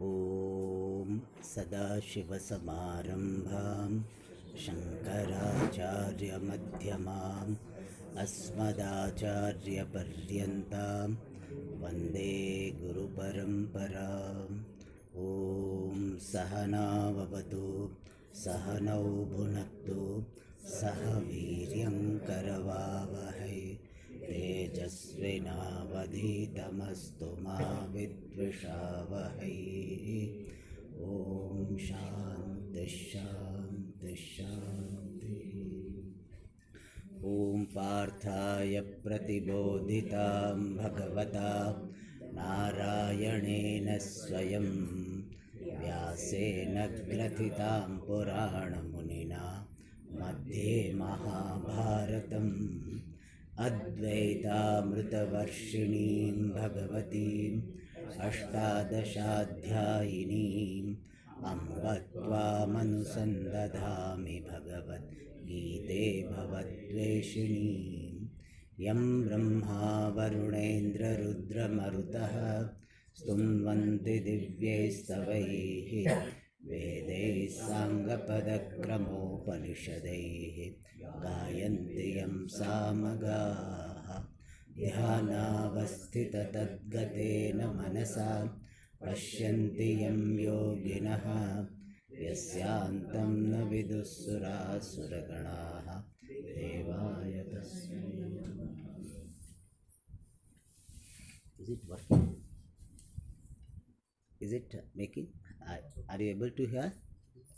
ॐ सदाशिवसमारम्भां शङ्कराचार्यमध्यमाम् अस्मदाचार्यपर्यन्तां वन्दे गुरुपरम्पराम्। ॐ सहना भवतु सहनौ भुनक्तु सह वीर्यं करवावहै तेजस्विनावधीतमस्तु मा विद्विषावहै। ॐ शान्ति शान्ति शान्तिः। ॐ पार्थाय प्रतिबोधितां भगवता नारायणेन स्वयं व्यासेन ग्रथितां पुराणमुनिना मध्ये महाभारतम् अद्वैतामृतवर्षिणीं भगवतीम् अष्टादशाध्यायिनीम् अम्ब त्वामनुसन्दधामि भगवद्गीते भवद्वेषिणीम्। यं ब्रह्मा वरुणेन्द्ररुद्रमरुतः स्तुन्वन्ति दिव्यैस्तवैः वेदैः साङ्गपदक्रमोपनिषदैः गायन्ति यं सामगाः। ध्यानावस्थिततद्गतेन मनसा पश्यन्ति यं योगिनः यस्यान्तं न विदुःसुरासुरगणाः देवाय तस्मै नमः। Is it working? Is it making? Are you able to hear?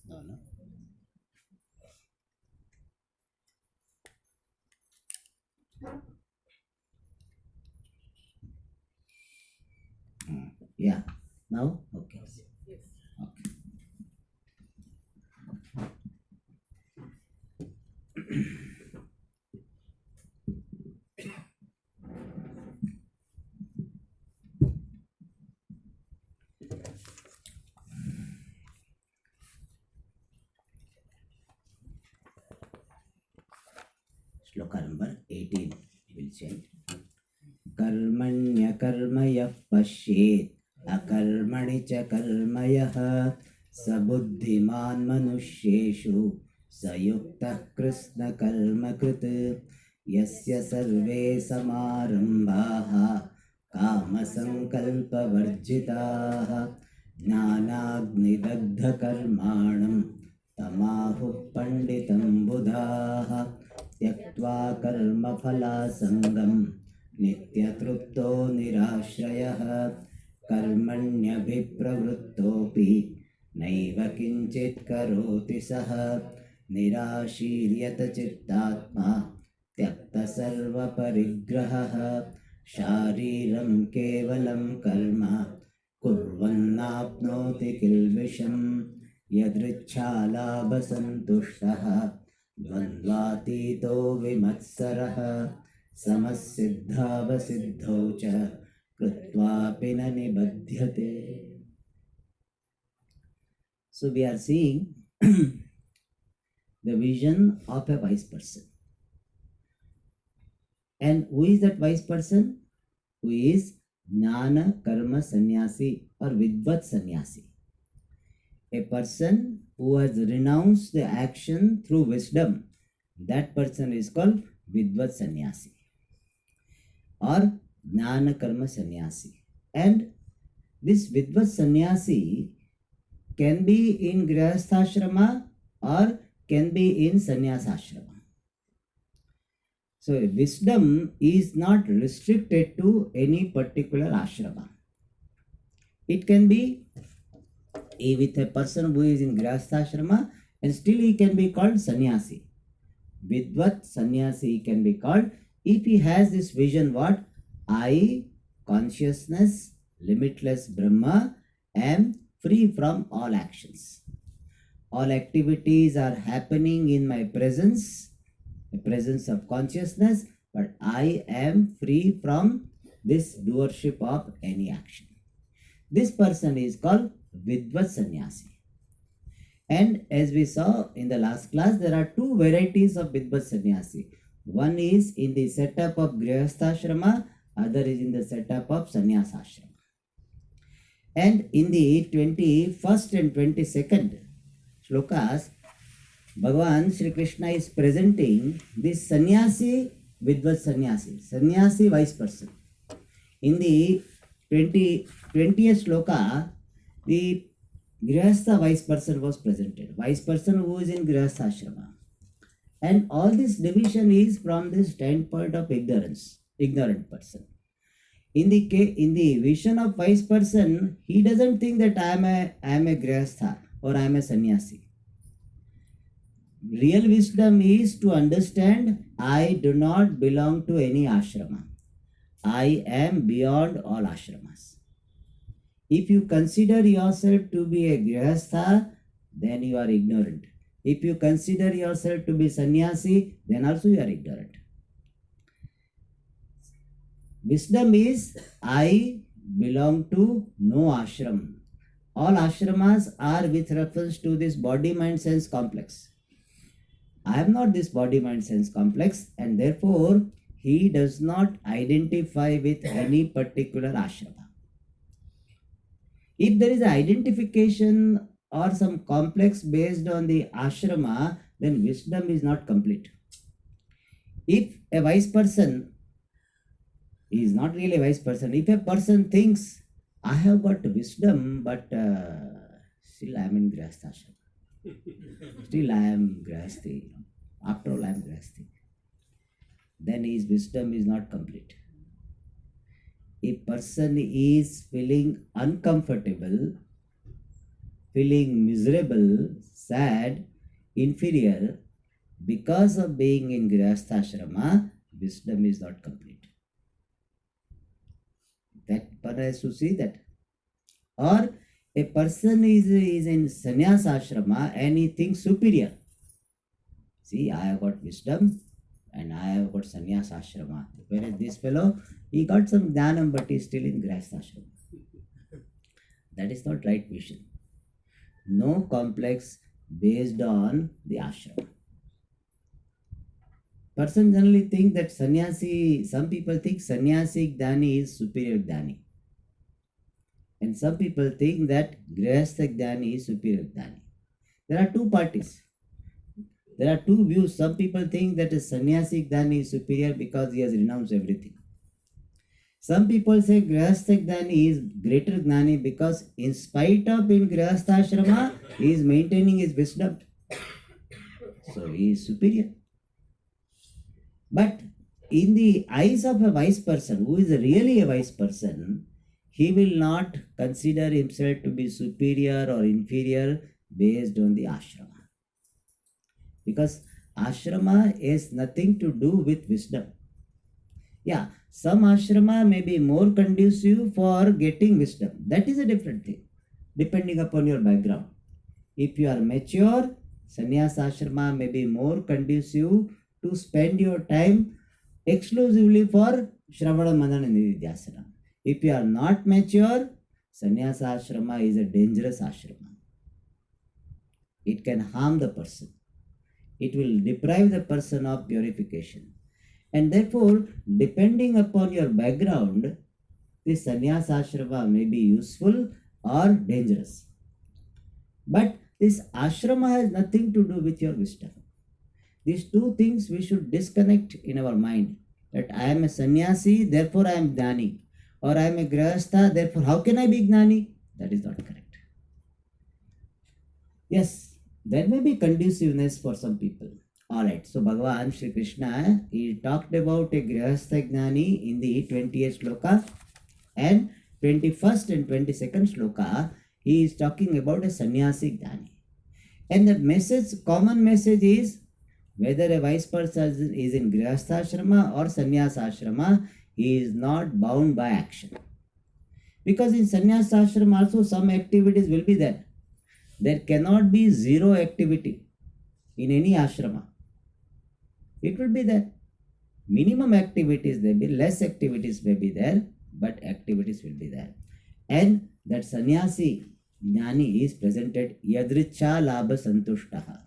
No, no. Yeah. Now? Okay. Yes. Okay. Shloka number 18 will change. कर्मण्य कर्म यः पश्येत् अकर्मणि च कर्म यः स बुद्धिमान् मनुष्येषु स युक्तः कृष्ण कर्मकृत्। यस्य सर्वे समारम्भाः कामसङ्कल्पवर्जिताः ज्ञानाग्निदग्धकर्माणं तमाहुः पण्डितं बुधाः। त्यक्त्वा कर्मफलासङ्गम् नित्यतृप्तो निराश्रयः कर्मण्यभिप्रवृत्तोऽपि नैव किञ्चित् करोति सः। निराशीर्यत चित्तात्मा त्यक्तसर्वपरिग्रहः शारीरं केवलं कर्म कुर्वन्नाप्नोति किल्बिषम्। यदृच्छालाभसन्तुष्टः द्वन्द्वातीतो विमत्सरः समसिद्धावसिद्धौ च कृत्वापि न निबध्यते. So we are seeing the vision of a wise person. And who is that wise person? Who is Jnana Karma Sannyasi or Vidvat Sannyasi. A person who has renounced the action through wisdom, that person is called Vidvat Sannyasi or Jnana Karma Sannyasi. And this Vidvat Sannyasi can be in Grihasthashrama or can be in Sannyasashrama. So wisdom is not restricted to any particular ashrama. It can be with a person who is in Grihasthashrama and still he can be called Sannyasi. Vidvat Sannyasi can be called if he has this vision, what? I, consciousness, limitless Brahma, am free from all actions. All activities are happening in my presence, the presence of consciousness, but I am free from this doership of any action. This person is called Vidvat Sannyasi. And as we saw in the last class, there are two varieties of Vidvat Sannyasi. One is in the setup of Grihasthashrama, other is in the setup of Sannyasashrama. And in the 21st and 22nd shlokas, Bhagavan Shri Krishna is presenting this sannyasi vidvat sannyasi, sannyasi wise person. In the 20th shloka, the Grihastha wise person was presented, wise person who is in Grihastha ashrama. And all this division is from the standpoint of ignorance, ignorant person. In the vision of wise person, he doesn't think that I am a Grihastha or I am a sannyasi. Real wisdom is to understand I do not belong to any ashrama. I am beyond all ashramas. If you consider yourself to be a Grihastha, then you are ignorant. If you consider yourself to be sannyasi, then also you are ignorant. Wisdom is I belong to no ashram. All ashramas are with reference to this body, mind, sense complex. I am not this body, mind, sense complex, and therefore he does not identify with any particular ashrama. If there is an identification or some complex based on the ashrama, then wisdom is not complete. If a wise person is not really a wise person, if a person thinks, I have got wisdom, but still I am in Grihastha ashrama. Still I am Grihasthi. After all I am Grihasthi. Then his wisdom is not complete. A person is feeling uncomfortable, feeling miserable, sad, inferior because of being in Grihastha ashrama, wisdom is not complete. That one has to see that. Or a person is in sannyas ashrama and he thinks superior. See, I have got wisdom and I have got sannyas ashrama. Whereas this fellow, he got some jnanam but he is still in grihastha ashrama. That is not right vision. No complex based on the ashrama. Person generally think that sannyasi, some people think sannyasi jnani is superior jnani. And some people think that grihastha jnani is superior jnani. There are two parties. There are two views. Some people think that a sannyasi jnani is superior because he has renounced everything. Some people say grihastha jnani is greater jnani because in spite of in grihastha ashrama, he is maintaining his wisdom. So he is superior. But in the eyes of a wise person, who is really a wise person, he will not consider himself to be superior or inferior based on the ashrama. Because ashrama has nothing to do with wisdom. Yeah, some ashrama may be more conducive for getting wisdom. That is a different thing, depending upon your background. If you are mature, sannyas ashrama may be more conducive to spend your time exclusively for Shravana Manana Nididhyasana. If you are not mature, sannyasa ashrama is a dangerous ashrama. It can harm the person. It will deprive the person of purification. And therefore, depending upon your background, this sannyasa ashrama may be useful or dangerous. But this ashrama has nothing to do with your wisdom. These two things we should disconnect in our mind. That I am a sannyasi, therefore I am jnani. Or I am a grihastha, therefore how can I be jnani? That is not correct. Yes, there may be conduciveness for some people. Alright, so Bhagavan Shri Krishna, he talked about a grihastha jnani in the 20th shloka, and 21st and 22nd shloka, he is talking about a sannyasi jnani. And the message, common message is, whether a wise person is in grihastha ashrama or sannyasa ashrama, he is not bound by action. Because in sannyasa ashrama also some activities will be there. There cannot be zero activity in any ashrama. It will be there. Minimum activities there be, less activities may be there, but activities will be there. And that sannyasi jnani is presented yadricha labha santushtaha.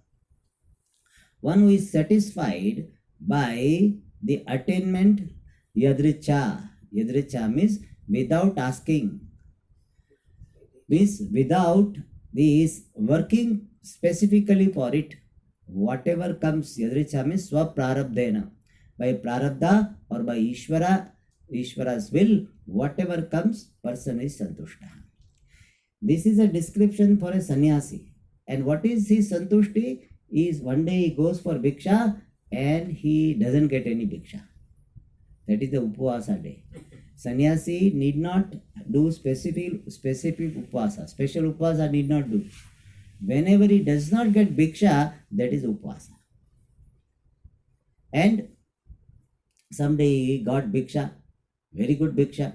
One who is satisfied by the attainment yadricha. Yadricha means without asking. Means without this working specifically for it, whatever comes, yadricha means swaprarabdena, by prarabdha or by Ishvara's will, whatever comes, person is santushta. This is a description for a sannyasi. And what is his santushti? Is one day he goes for bhiksha and he doesn't get any bhiksha. That is the upvasa day. Sannyasi need not do specific upvasa. Special upvasa need not do. Whenever he does not get bhiksha, that is upvasa. And someday he got bhiksha, very good bhiksha.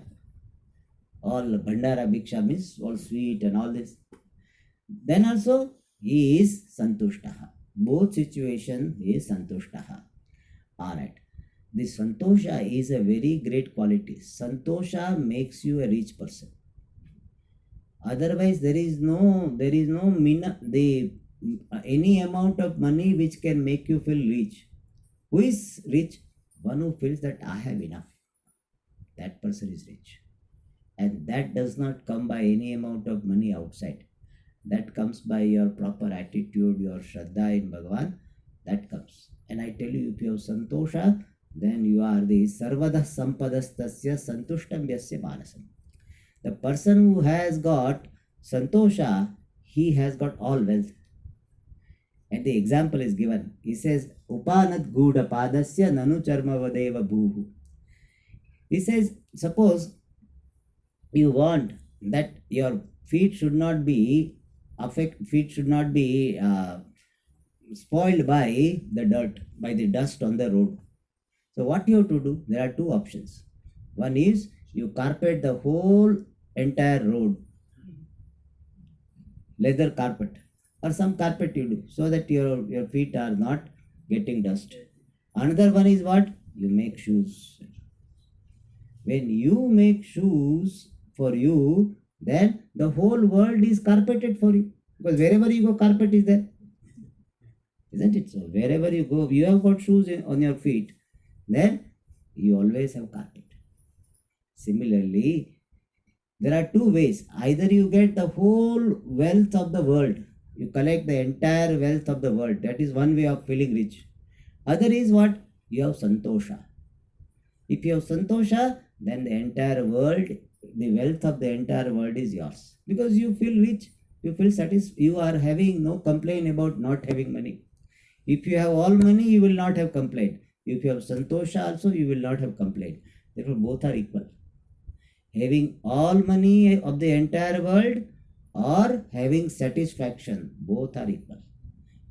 All bhandara bhiksha means all sweet and all this. Then also he is santushtaha. Both situation he is santushtaha. Alright. This santosha is a very great quality. Santosha makes you a rich person. Otherwise, there is no any amount of money which can make you feel rich. Who is rich? One who feels that I have enough. That person is rich. And that does not come by any amount of money outside. That comes by your proper attitude, your shraddha in Bhagavan. That comes. And I tell you, if you have santosha, then you are the sarvada sampadastasya santushtam yasya manasam. The person who has got santosha, he has got all wealth. And the example is given. He says, Upanat guda padasya nanu charmavadeva bhuhu. He says, suppose you want that your feet should not be spoiled by the dirt, by the dust on the road. So what you have to do? There are two options. One is you carpet the whole entire road, leather carpet, or some carpet you do, so that your feet are not getting dust. Another one is what? You make shoes. When you make shoes for you, then the whole world is carpeted for you. Because wherever you go, carpet is there. Isn't it so? Wherever you go, you have got shoes on your feet, then you always have carpet. Similarly, there are two ways. Either you get the whole wealth of the world, you collect the entire wealth of the world. That is one way of feeling rich. Other is what? You have santosha. If you have santosha, then the entire world, the wealth of the entire world is yours. Because you feel rich, you feel satisfied, you are having no complaint about not having money. If you have all money, you will not have complaint. If you have santosha also, you will not have complaint. Therefore, both are equal. Having all money of the entire world or having satisfaction, both are equal.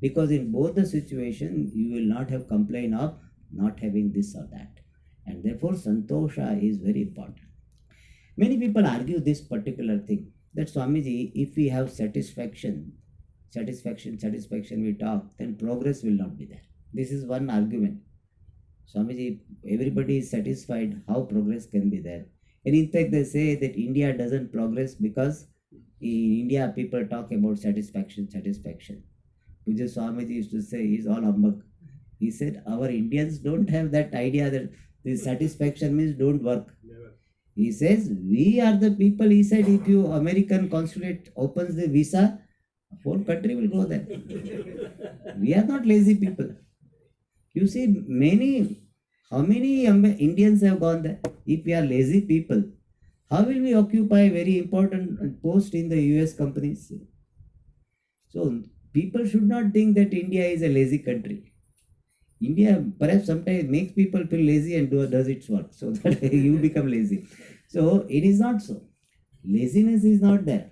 Because in both the situation, you will not have complaint of not having this or that. And therefore, santosha is very important. Many people argue this particular thing, that Swamiji, if we have satisfaction, we talk, then progress will not be there. This is one argument. Swamiji, everybody is satisfied, how progress can be there? And in fact, they say that India doesn't progress because in India people talk about satisfaction. Puja Swamiji used to say, he's all humbug. He said, our Indians don't have that idea that this satisfaction means don't work. He says, we are the people, he said, if you American consulate opens the visa, whole country will go there. We are not lazy people. You see, how many Indians have gone there? If we are lazy people, how will we occupy a very important post in the US companies? So, people should not think that India is a lazy country. India perhaps sometimes makes people feel lazy and does its work so that you become lazy. So, it is not so. Laziness is not there.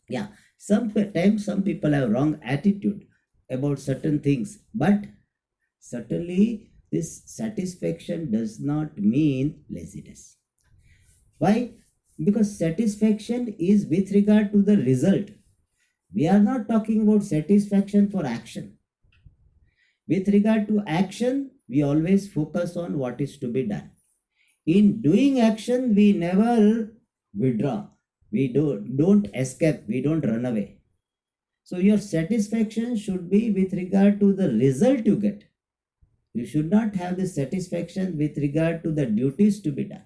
Yeah, sometimes some people have wrong attitude about certain things, but certainly this satisfaction does not mean laziness. Why? Because satisfaction is with regard to the result. We are not talking about satisfaction for action. With regard to action, we always focus on what is to be done. In doing action, we never withdraw. We don't escape. We don't run away. So your satisfaction should be with regard to the result you get. You should not have the satisfaction with regard to the duties to be done.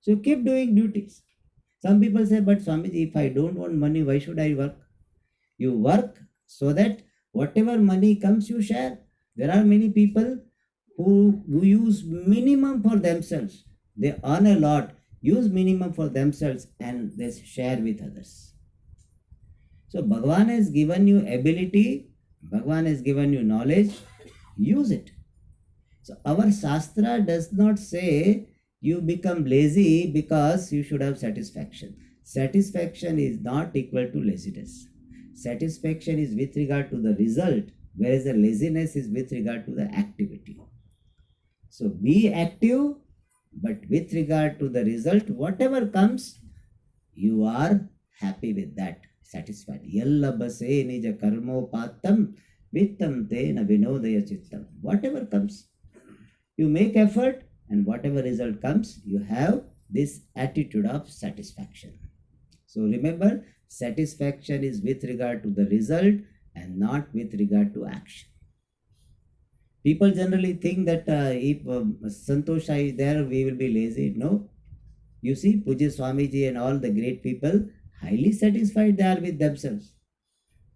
So keep doing duties. Some people say, but Swamiji, if I don't want money, why should I work? You work so that whatever money comes, you share. There are many people who use minimum for themselves. They earn a lot, use minimum for themselves, and they share with others. So Bhagavan has given you ability, Bhagavan has given you knowledge, use it. So our Shastra does not say you become lazy because you should have satisfaction. Satisfaction is not equal to laziness. Satisfaction is with regard to the result, whereas the laziness is with regard to the activity. So be active, but with regard to the result, whatever comes, you are happy with that, satisfied. Yallabase nija karmopatam vittam tena vinodaya chittam. Whatever comes, you make effort, and whatever result comes, you have this attitude of satisfaction. So remember, satisfaction is with regard to the result and not with regard to action. People generally think that if Santosha is there, we will be lazy. No. You see, Pujya Swamiji and all the great people, highly satisfied they are with themselves.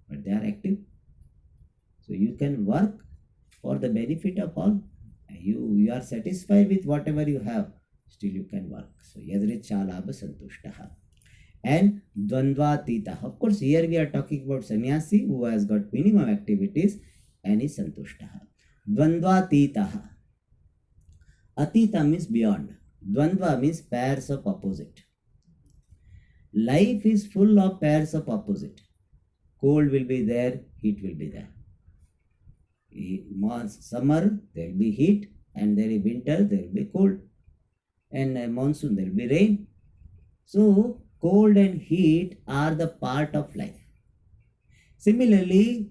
But they are active. So you can work for the benefit of all. You are satisfied with whatever you have, still you can work. So yadrichalabha santushtaha. And dvandvatita. Of course, here we are talking about sannyasi who has got minimum activities and is santushtaha. Dvandvatita. Atita means beyond. Dvandva means pairs of opposite. Life is full of pairs of opposite. Cold will be there, heat will be there. Summer, there will be heat, and there is winter, there will be cold, and monsoon, there will be rain. So, cold and heat are the part of life. Similarly,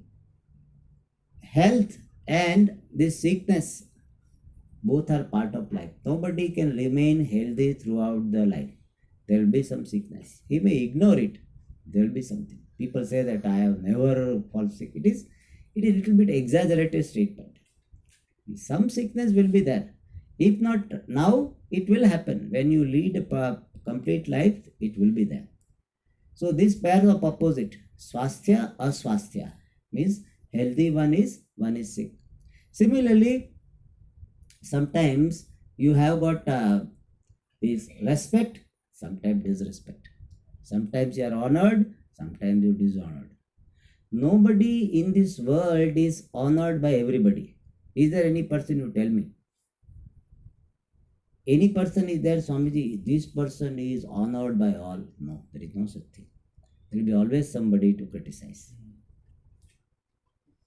health and this sickness, both are part of life. Nobody can remain healthy throughout the life. There will be some sickness. He may ignore it. There will be something. People say that I have never fallen sick. It is a little bit exaggerated statement. Some sickness will be there. If not now, it will happen. When you lead a complete life, it will be there. So this pair of opposite, swasthya, aswasthya, means healthy one is sick. Similarly, sometimes you have got this respect, sometimes disrespect. Sometimes you are honored, sometimes you are dishonored. Nobody in this world is honored by everybody. Is there any person who tell me? Any person is there, Swamiji, this person is honored by all? No, there is no such thing. There will be always somebody to criticize.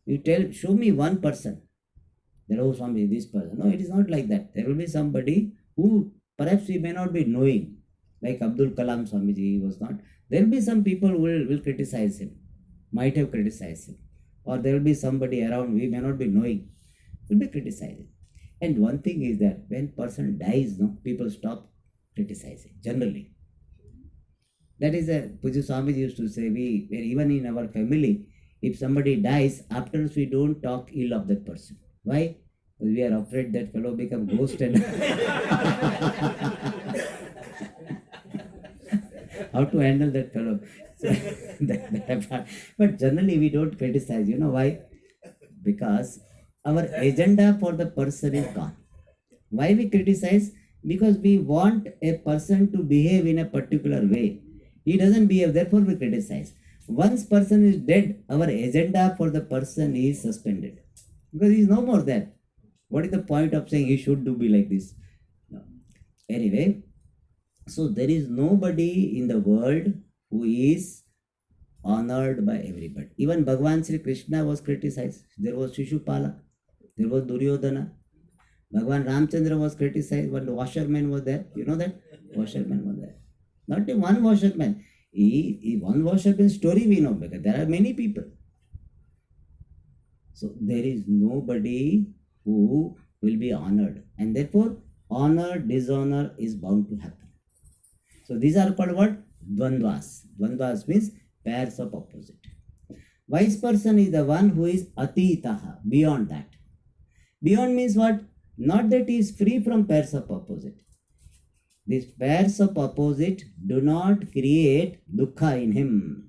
You show me one person. There is Swamiji, this person. No, it is not like that. There will be somebody who perhaps we may not be knowing. Like Abdul Kalam Swamiji, he was not. There will be some people who will criticize him. Might have criticized him, or there will be somebody around we may not be knowing, will be criticizing. And one thing is that when person dies, no, people stop criticizing generally. That is a Pujya Swamiji used to say, even in our family, if somebody dies, afterwards we don't talk ill of that person. Why? Because we are afraid that fellow become ghost and how to handle that fellow. But generally we don't criticize. You know why? Because our agenda for the person is gone. Why we criticize? Because we want a person to behave in a particular way. He doesn't behave, therefore we criticize. Once person is dead, our agenda for the person is suspended. Because he is no more there. What is the point of saying he should be like this? No. Anyway, so there is nobody in the world who is honored by everybody. Even Bhagavan Sri Krishna was criticized. There was Shishupala, there was Duryodhana. Bhagavan Ramchandra was criticized. One washerman was there. You know that? Washerman was there. Not a one washerman. One washerman story we know, because there are many people. So there is nobody who will be honored. And therefore, honor, dishonor is bound to happen. So these are called what? Dvandvas. Dvandvas means pairs of opposite. Wise person is the one who is atitaha, beyond that. Beyond means what? Not that he is free from pairs of opposite. These pairs of opposite do not create dukkha in him.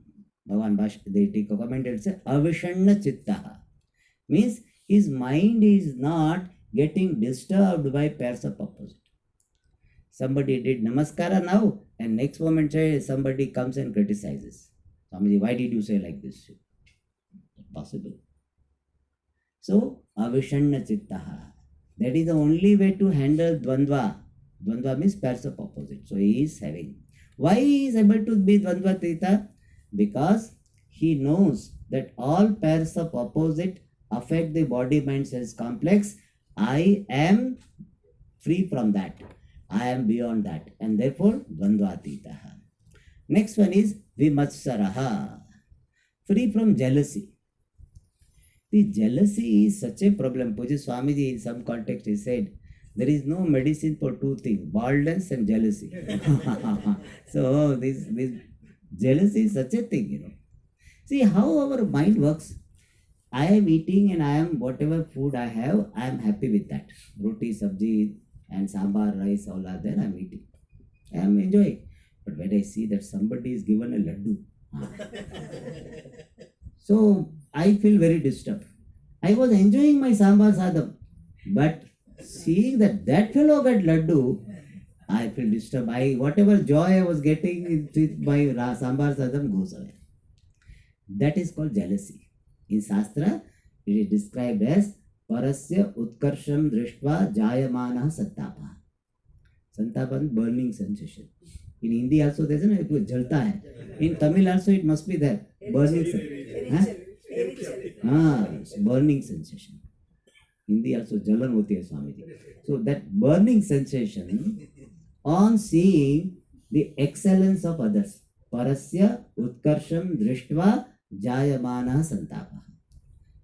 Bhagavan the commented says avishanna chittaha. Means his mind is not getting disturbed by pairs of opposite. Somebody did namaskara now, and next moment somebody comes and criticizes. Swamiji, why did you say like this? Possible. So, avishanna chittaha. That is the only way to handle dvandva. Dvandva means pairs of opposite. So, he is having. Why he is able to be dvandva tita? Because he knows that all pairs of opposite affect the body, mind, cells complex. I am free from that. I am beyond that. And therefore, dvandvatitaha. Next one is vimatsaraha. Free from jealousy. The jealousy is such a problem. Puja Swamiji, in some context, he said, there is no medicine for two things, baldness and jealousy. So, this jealousy is such a thing, See how our mind works. I am eating and I am, whatever food I have, I am happy with that. Roti, sabji, and sambar, rice, all are there, I am eating. I am enjoying. But when I see that somebody is given a laddu, so I feel very disturbed. I was enjoying my sambar sadam, but seeing that fellow got laddu, I feel disturbed. Whatever joy I was getting with my sambar sadam goes away. That is called jealousy. In Shastra, it is described as parasya utkarsham drishtva jayamana santapa. Santapa, burning sensation. In Hindi also there is a jalta hai. In Tamil also it must be there. Burning sensation. Burning sensation. Hindi also jalan hoti hai Swamiji. So that burning sensation on seeing the excellence of others. Parasya utkarsham drishtva jayamana santapa.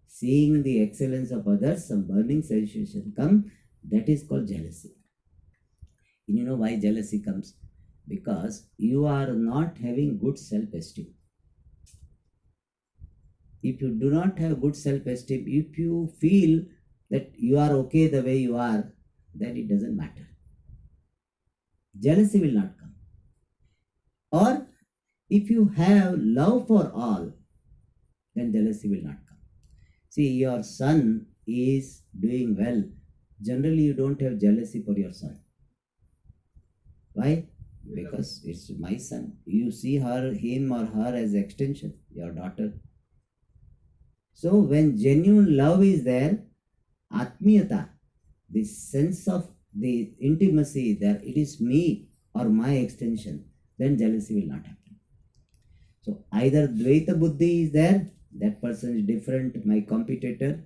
Seeing the excellence of others, some burning sensation comes. That is called jealousy. And you know why jealousy comes? Because you are not having good self-esteem. If you do not have good self-esteem, if you feel that you are okay the way you are, then it doesn't matter. Jealousy will not come. Or if you have love for all, then jealousy will not come. See, your son is doing well. Generally, you don't have jealousy for your son. Why? Because it's my son. You see him or her as extension, your daughter. So when genuine love is there, atmiyata, the sense of the intimacy there, it is me or my extension, then jealousy will not happen. So either dvaita buddhi is there, that person is different, my competitor,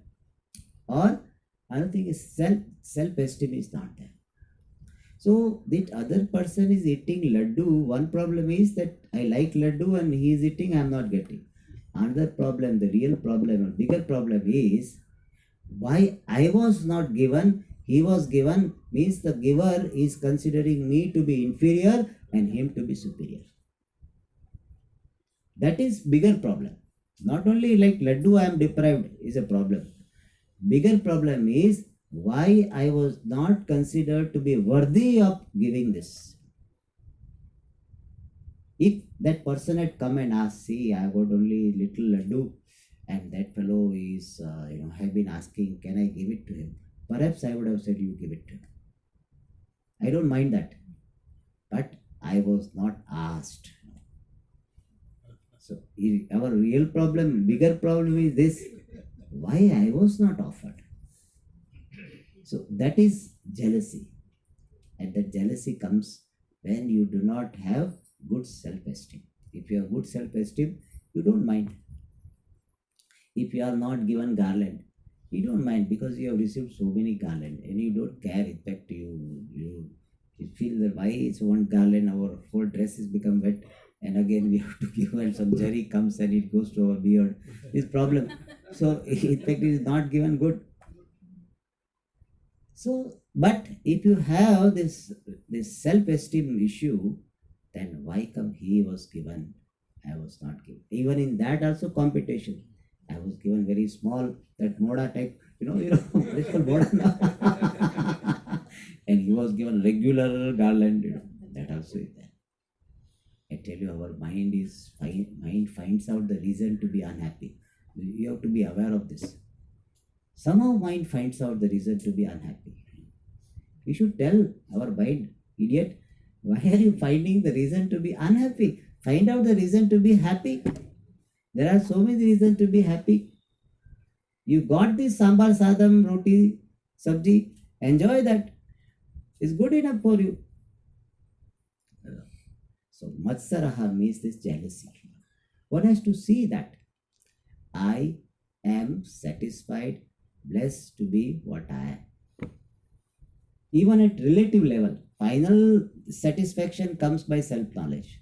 or another thing is self-esteem is not there. So that other person is eating laddu. One problem is that I like laddu and he is eating, I am not getting. Another problem, the real problem, or bigger problem is why I was not given, he was given, means the giver is considering me to be inferior and him to be superior. That is bigger problem. Not only like laddu I am deprived is a problem. Bigger problem is why I was not considered to be worthy of giving this. If that person had come and asked, see, I got only little laddu, and that fellow is, have been asking, can I give it to him? Perhaps I would have said, you give it to him. I don't mind that. But I was not asked. So our real problem, bigger problem is this, why I was not offered. So that is jealousy. And that jealousy comes when you do not have good self-esteem. If you have good self-esteem, you don't mind. If you are not given garland, you don't mind because you have received so many garland and you don't care. In fact, you feel that why it's one garland, our whole dress has become wet, and again we have to give, and some jerry comes and it goes to our beard. This problem. So in fact, it is not given good. So, but if you have this self-esteem issue, then why come he was given, I was not given? Even in that also competition, I was given very small, that moda type, it's called moda. And he was given regular garland, also is there. I tell you, our mind finds out the reason to be unhappy. You have to be aware of this. Somehow mind finds out the reason to be unhappy. We should tell our mind, idiot, why are you finding the reason to be unhappy? Find out the reason to be happy. There are so many reasons to be happy. You got this sambar sadam, roti, sabji, enjoy that. It's good enough for you. So matsaraha means this jealousy. One has to see that I am satisfied, blessed to be what I am. Even at relative level, final satisfaction comes by self-knowledge.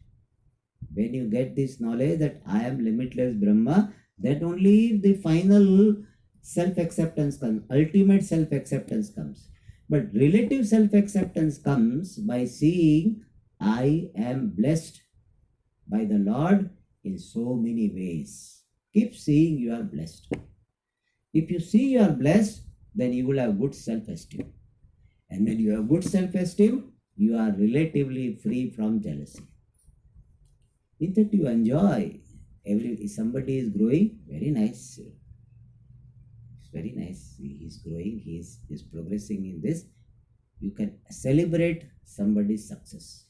When you get this knowledge that I am limitless Brahma, that only the final self-acceptance comes, ultimate self-acceptance comes. But relative self-acceptance comes by seeing I am blessed by the Lord in so many ways. Keep seeing you are blessed. If you see you are blessed, then you will have good self-esteem. And when you have good self-esteem, you are relatively free from jealousy. In that you enjoy. If somebody is growing, very nice. It's very nice. He is growing, he is progressing in this. You can celebrate somebody's success.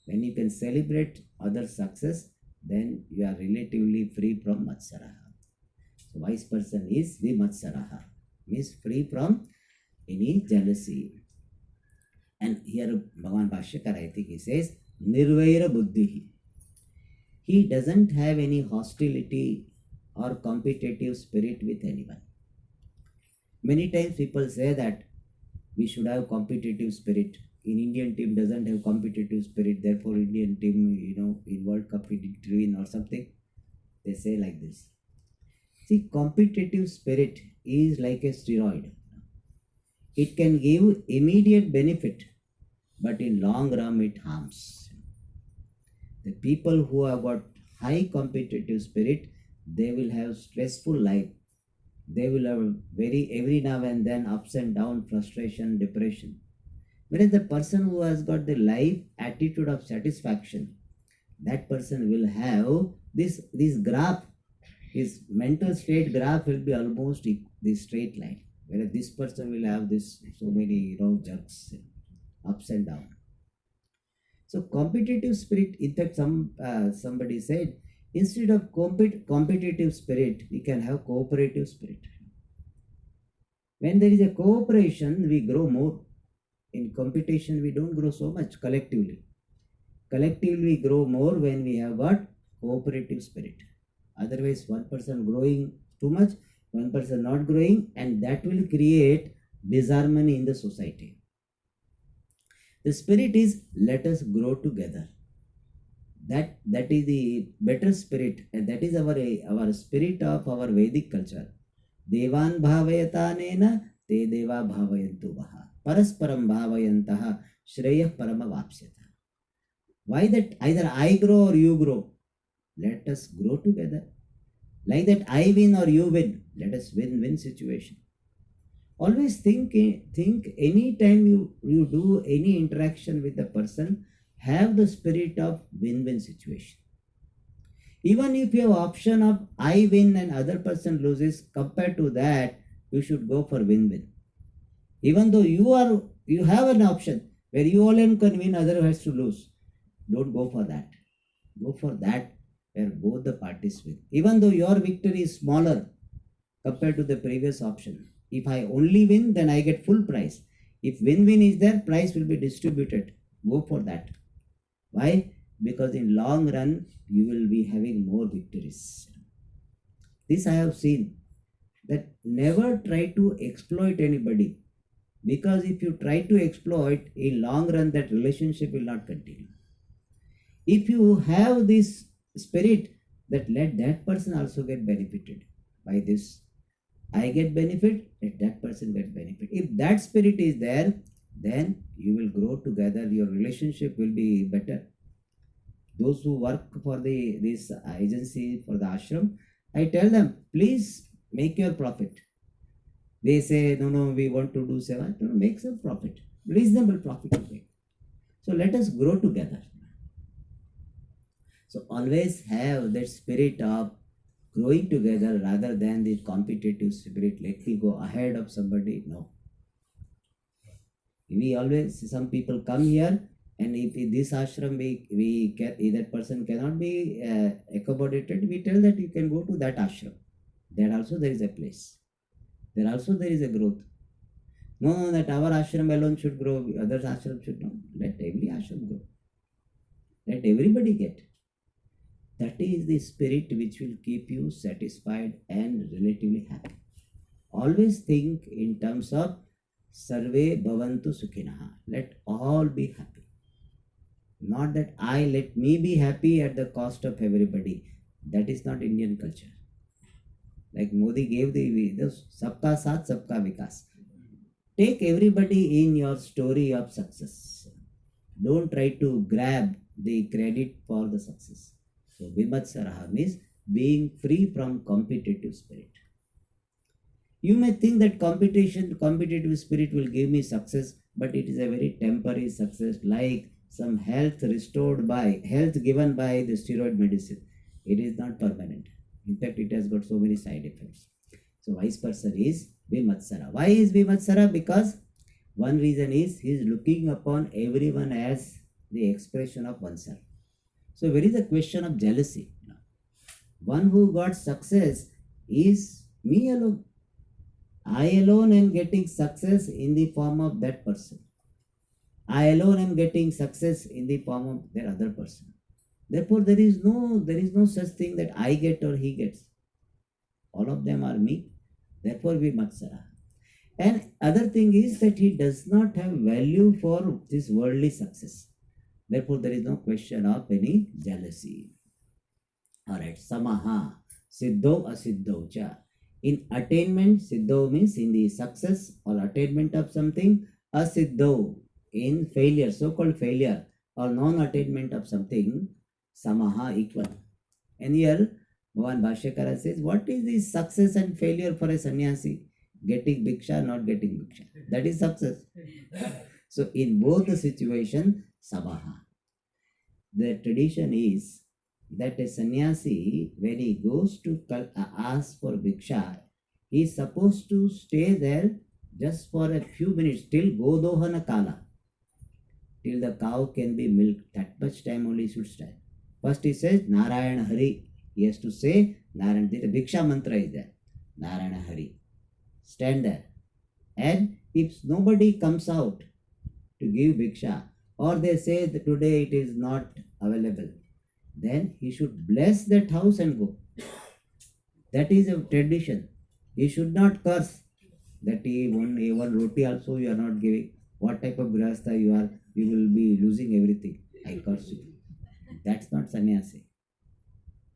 When you can celebrate other success, then you are relatively free from matsaraha. So wise person is vimatsaraha, means free from any jealousy. And here Bhagavan Bhashyakar, I think he says, Nirvaira Buddhihi. He doesn't have any hostility or competitive spirit with anyone. Many times people say that we should have competitive spirit. In Indian team doesn't have competitive spirit, therefore Indian team, in World Cup it didn't win or something. They say like this. See, competitive spirit is like a steroid. It can give immediate benefit, but in long run it harms. The people who have got high competitive spirit, they will have stressful life. They will have every now and then ups and downs, frustration, depression. Whereas the person who has got the life attitude of satisfaction, that person will have this graph, his mental state graph will be almost this straight line. Whereas this person will have this so many jerks, ups and downs. So competitive spirit, in fact, somebody said, instead of competitive spirit, we can have cooperative spirit. When there is a cooperation, we grow more. In competition, we don't grow so much collectively. Collectively, we grow more when we have got cooperative spirit. Otherwise, one person growing too much, one person not growing, and that will create disharmony in the society. The spirit is, let us grow together. That is the better spirit, and that is our spirit of our Vedic culture. Devan bhavayatanena te deva bhavayantu vaha. Parasparam bhavayantaha shreyah parama vapsyata. Why that either I grow or you grow? Let us grow together. Like that I win or you win. Let us win-win situation. Always think any time you do any interaction with the person, have the spirit of win-win situation. Even if you have option of I win and other person loses, compared to that, you should go for win-win. Even though you have an option where you alone can win, other has to lose. Don't go for that. Go for that where both the parties win. Even though your victory is smaller compared to the previous option. If I only win, then I get full prize. If win-win is there, prize will be distributed. Go for that. Why? Because in long run, you will be having more victories. This I have seen, that never try to exploit anybody. Because if you try to exploit, in long run, that relationship will not continue. If you have this spirit that let that person also get benefited by this, I get benefit, let that person get benefit. If that spirit is there, then you will grow together, your relationship will be better. Those who work for this agency, for the ashram, I tell them, please make your profit. They say, no, we want to do seva. No, make some profit. Reasonable profit to make. So let us grow together. So always have that spirit of growing together rather than the competitive spirit. Let me go ahead of somebody. No. We always, some people come here, and if in this ashram we can, that person cannot be accommodated, we tell that you can go to that ashram. There also there is a place. There also there is a growth. No, that our ashram alone should grow, others ashram should not. Let every ashram grow. Let everybody get. That is the spirit which will keep you satisfied and relatively happy. Always think in terms of Sarve Bhavantu Sukhinaha. Let all be happy. Not that let me be happy at the cost of everybody. That is not Indian culture. Like Modi gave the Sabka Saath, Sabka Vikas. Take everybody in your story of success. Don't try to grab the credit for the success. So Vimatsaraha means being free from competitive spirit. You may think that competitive spirit will give me success, but it is a very temporary success, like some health given by the steroid medicine. It is not permanent. In fact, it has got so many side effects. So wise person is Vimatsara. Why is Vimatsara? Because one reason is he is looking upon everyone as the expression of oneself. So there is a question of jealousy. One who got success is me alone. I alone am getting success in the form of that person. I alone am getting success in the form of that other person. Therefore, there is no such thing that I get or he gets. All of them are me. Therefore, Vimatsara. And other thing is that he does not have value for this worldly success. Therefore, there is no question of any jealousy. Alright, Samaha, Siddho Asiddho Cha. In attainment, Siddho means in the success or attainment of something, Asiddho in failure, so-called failure or non-attainment of something, Samaha equal. And here, Bhavan Bhashyakara says, what is the success and failure for a sannyasi? Getting bhiksha, not getting bhiksha. That is success. So in both the situation, Samaha. The tradition is that a sannyasi, when he goes to ask for bhiksha, he is supposed to stay there just for a few minutes till Godohana Kala, till the cow can be milked. That much time only should stay. First he says Narayana Hari. He has to say Narayana. The bhiksha mantra is there. Narayana Hari. Stand there. And if nobody comes out to give bhiksha, or they say that today it is not available, then he should bless that house and go. That is a tradition. He should not curse that one roti also you are not giving. What type of grihastha you are, you will be losing everything. I curse you. That's not sannyasi.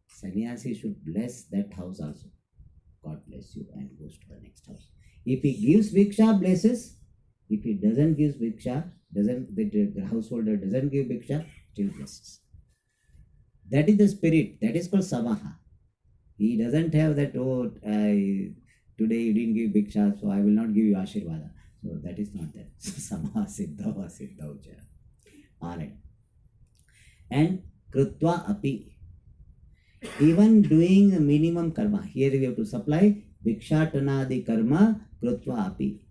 Sannyasi should bless that house also. God bless you, and goes to the next house. If he gives bhiksha, blesses. If he doesn't give bhiksha, the householder doesn't give bhiksha, still blesses. That is the spirit. That is called Samaha. He doesn't have that, today you didn't give bhiksha, so I will not give you Ashirvada. So that is not there. Samaha Siddha Siddha. Alright. And Krutva Api. Even doing the minimum karma. Here we have to supply Bhikshatanadi karma Krutva Api.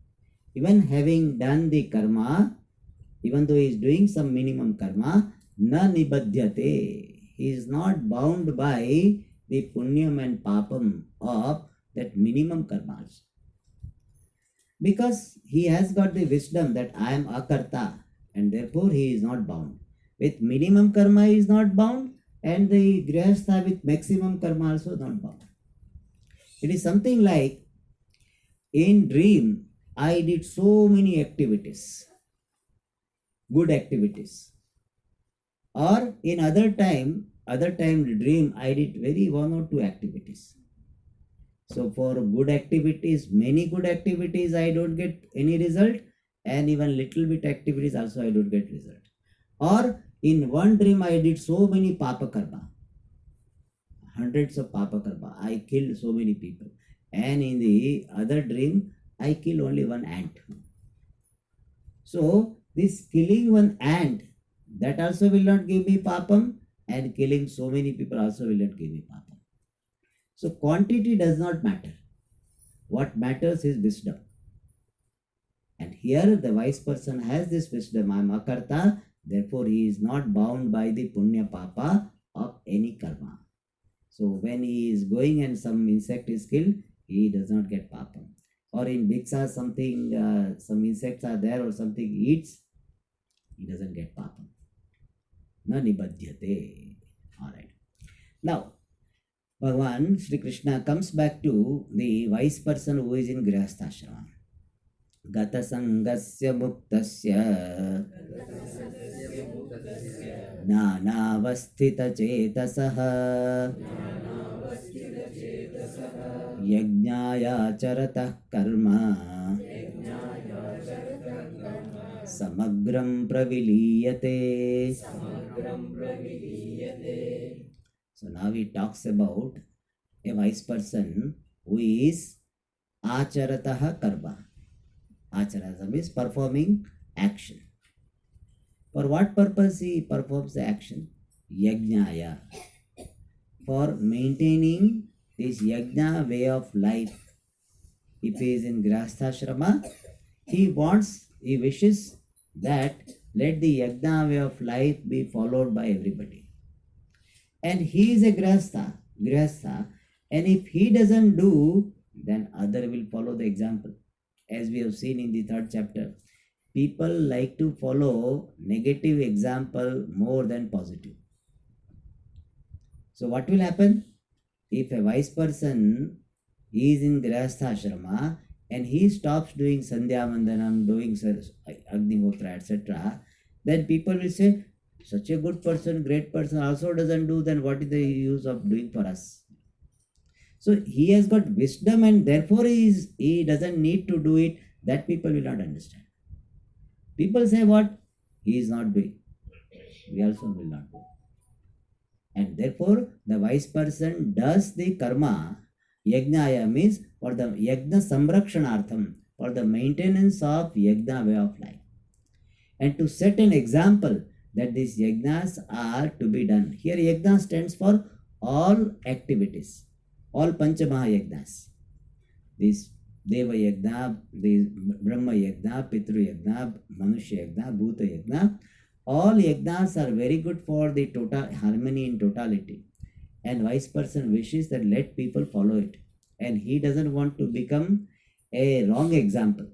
Even having done the karma, even though he is doing some minimum karma, na nibadhyate. He is not bound by the punyam and papam of that minimum karmas. Because he has got the wisdom that I am akarta, and therefore he is not bound. With minimum karma he is not bound, and the grihastha with maximum karma also not bound. It is something like, in dream I did so many activities, good activities. Or in other time dream I did very one or two activities. So for good activities, many good activities I don't get any result, and even little bit activities also I don't get result. Or in one dream I did so many papa karma, hundreds of papa karma. I killed so many people, and in the other dream I kill only one ant. So this killing one ant that also will not give me papam, and killing so many people also will not give me papam. So quantity does not matter. What matters is wisdom. And here the wise person has this wisdom. I am akarta, therefore he is not bound by the punya papa of any karma. So when he is going and some insect is killed, he does not get papa. Or in Bhiksha something, some insects are there or something he eats, he doesn't get papa. Na nibadhyate. Alright. Now, Bhagavan Sri Krishna comes back to the wise person who is in Grihasthashrama. Gata sangasya muktasya jnanavasthita chetasaha yajnaya charatah karma samagram praviliyate. So now he talks about a wise person who is acharatah karma. Acharata means performing action. For what purpose he performs the action? Yajnaya. For maintaining this yajna way of life. If he is in Grihasthashrama, he wishes that let the yajna way of life be followed by everybody. And he is a Grihastha, and if he doesn't do, then other will follow the example. As we have seen in the 3rd chapter, people like to follow negative example more than positive. So what will happen? If a wise person is in Grihasthashrama and he stops doing Sandhya Vandanam, doing Agnihotra, etc., then people will say, such a good person, great person also doesn't do, then what is the use of doing for us? So he has got wisdom and therefore he doesn't need to do it. That people will not understand. People say what? He is not doing. We also will not do. And therefore the wise person does the karma. Yajnaya means for the yajna samrakshanartham, for the maintenance of yajna way of life. And to set an example that these yajnas are to be done. Here yajna stands for all activities. All Panchamaha-yajnas. These Deva Yajna, these Brahma Yajna, Pitru Yajna, Manushya Yajna, Bhuta Yajna, all yajnas are very good for the total harmony in totality. And wise person wishes that let people follow it. And he doesn't want to become a wrong example.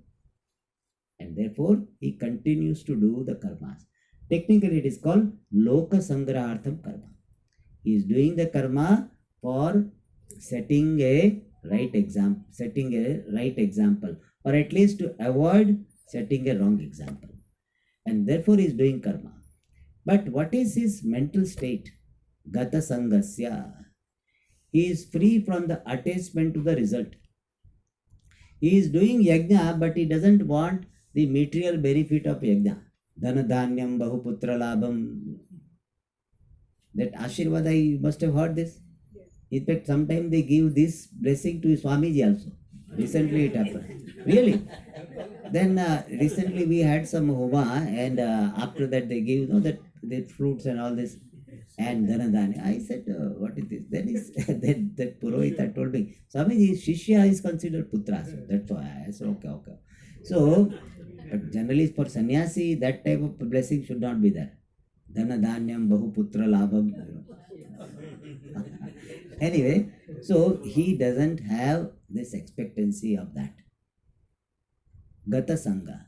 And therefore, he continues to do the karmas. Technically, it is called Loka Sangrahartham karma. He is doing the karma for setting a right example, or at least to avoid setting a wrong example. And therefore he is doing karma. But what is his mental state? Gata sangasya. He is free from the attachment to the result. He is doing yajna, but he doesn't want the material benefit of yajna. Dhana dhanyam bahuputra labham. That Ashirvada, you must have heard this. In fact, sometimes they give this blessing to Swamiji also. Recently it happened. Really. Then recently we had some homa, and after that they give that the fruits and all this and dhanadhanya. I said, what is this? Then that Purohita told me, Swamiji, Shishya is considered putra. So that's why I said, okay. So, but generally for sannyasi, that type of blessing should not be there. Dhanadhanyam bahuputra labham. Anyway, so he doesn't have this expectancy of that. Gata Sangha.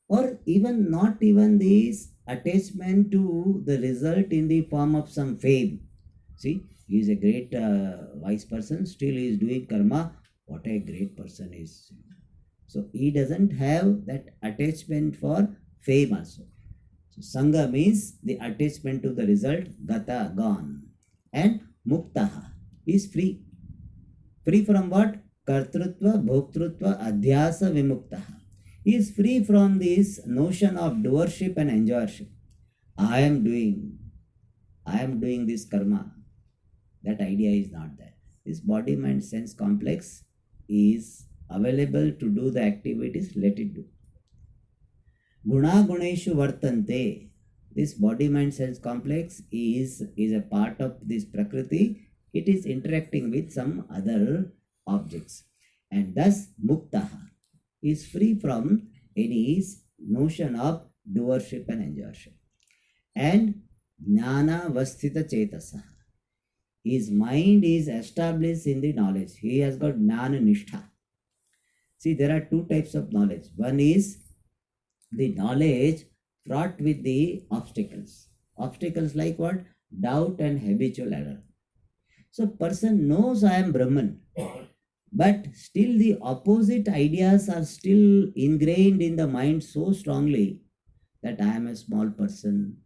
Or even not even this attachment to the result in the form of some fame. See, he is a great wise person, still he is doing karma. What a great person is. So he doesn't have that attachment for fame also. So Sangha means the attachment to the result, Gata, gone. And Muktaha is free. Free from what? Kartrutva, Bhoktrutva, Adhyasa, Vimuktaha. He is free from this notion of doership and enjoyership. I am doing this karma. That idea is not there. This body, mind, sense complex is available to do the activities, let it do. Guna guneshu vartante. this body mind sense complex is a part of this Prakriti. It is interacting with some other objects, and thus Muktaha is free from any notion of doership and enjoyership. And Jnana Vasthita Chetasaha, his mind is established in the knowledge. He has got Jnana Nishtha. See, there are two types of knowledge. One is the knowledge fraught with the obstacles. Obstacles like what? Doubt and habitual error. So person knows I am Brahman, but still the opposite ideas are still ingrained in the mind so strongly that I am a small person,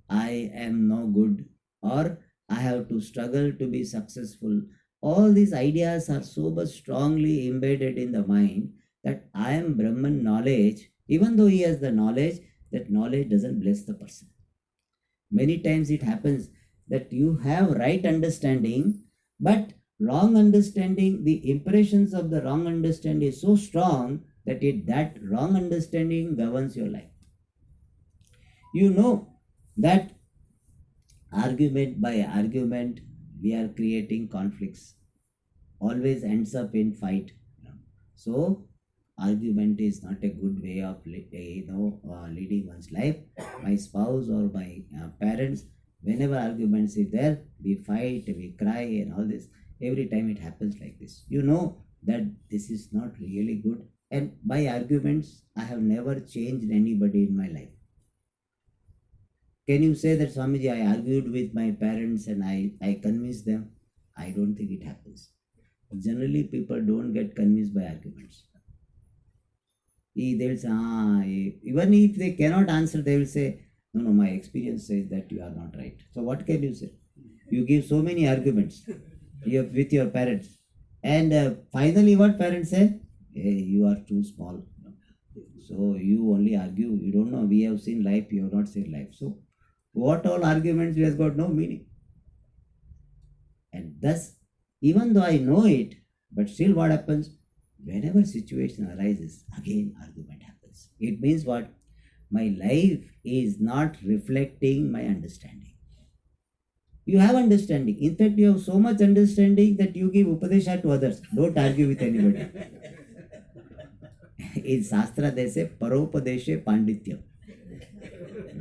I am no good, or I have to struggle to be successful. All these ideas are so much strongly embedded in the mind that I am Brahman knowledge, even though he has the knowledge, that knowledge doesn't bless the person. Many times it happens that you have right understanding, but wrong understanding, the impressions of the wrong understanding is so strong that that wrong understanding governs your life. You know that argument by argument we are creating conflicts, always ends up in fight. So argument is not a good way of leading one's life. My spouse or my parents, whenever arguments is there, we fight, we cry and all this. Every time it happens like this. You know that this is not really good, and by arguments I have never changed anybody in my life. Can you say that, Swamiji, I argued with my parents and I convinced them? I don't think it happens. Generally, people don't get convinced by arguments. They will say, even if they cannot answer, they will say, no, my experience says that you are not right. So what can you say? You give so many arguments with your parents. And finally, what parents say? Hey, you are too small. So you only argue. You don't know. We have seen life. You have not seen life. So what all arguments has got no meaning. And thus, even though I know it, but still what happens? Whenever situation arises, again argument happens. It means what? My life is not reflecting my understanding. You have understanding. In fact, you have so much understanding that you give upadesha to others. Don't argue with anybody. In Shastra, they say, Paropadeshe Pandityam.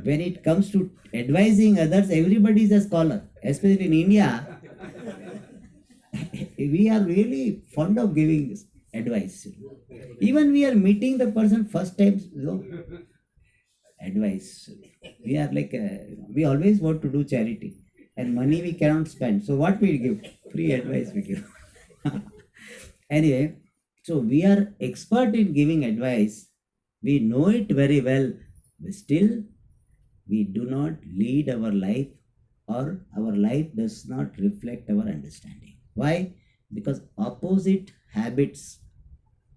When it comes to advising others, everybody is a scholar. Especially in India, we are really fond of giving advice. Even we are meeting the person first time, advice. We are like, we always want to do charity. And money we cannot spend. So what we give? Free advice we give. Anyway, so we are expert in giving advice. We know it very well. But still, we do not lead our life, or our life does not reflect our understanding. Why? Because opposite habits,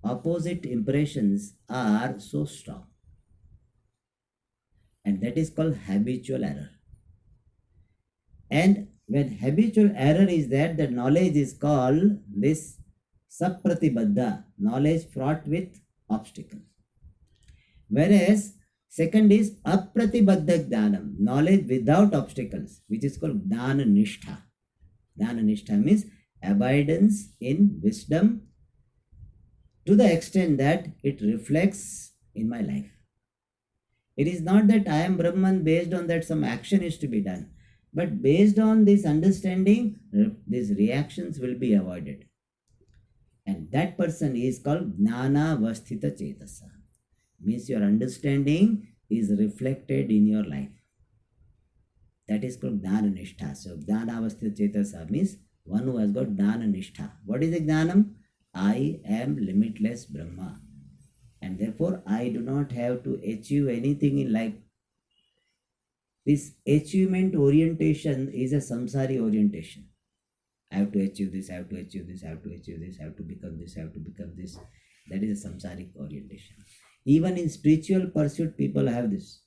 opposite impressions are so strong. And that is called habitual error. And when habitual error is there, the knowledge is called this sapratibadda, knowledge fraught with obstacles. Whereas second is apratibadda jnanam, knowledge without obstacles, which is called jnana nishtha. Jnana nishtha means abidance in wisdom to the extent that it reflects in my life. It is not that I am Brahman based on that some action is to be done. But based on this understanding, these reactions will be avoided. And that person is called Jnana Vasthita Chetasa. Means your understanding is reflected in your life. That is called Jnana Nishtha. So Jnana Vasthita Chetasa means one who has got Jnana Nishtha. What is the Jnanam? I am limitless Brahma. And therefore I do not have to achieve anything in life. This achievement orientation is a samsari orientation. I have to achieve this, I have to achieve this, I have to achieve this, I have to become this, I have to become this. That is a samsaric orientation. Even in spiritual pursuit, people have this.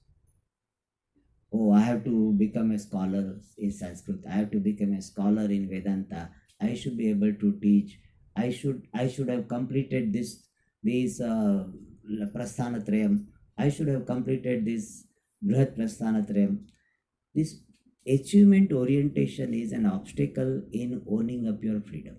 Oh, I have to become a scholar in Sanskrit. I have to become a scholar in Vedanta. I should be able to teach. I should have completed this Prasthanatrayam. I should have completed this Brihat Prasthanatrayam. This achievement orientation is an obstacle in owning up your freedom.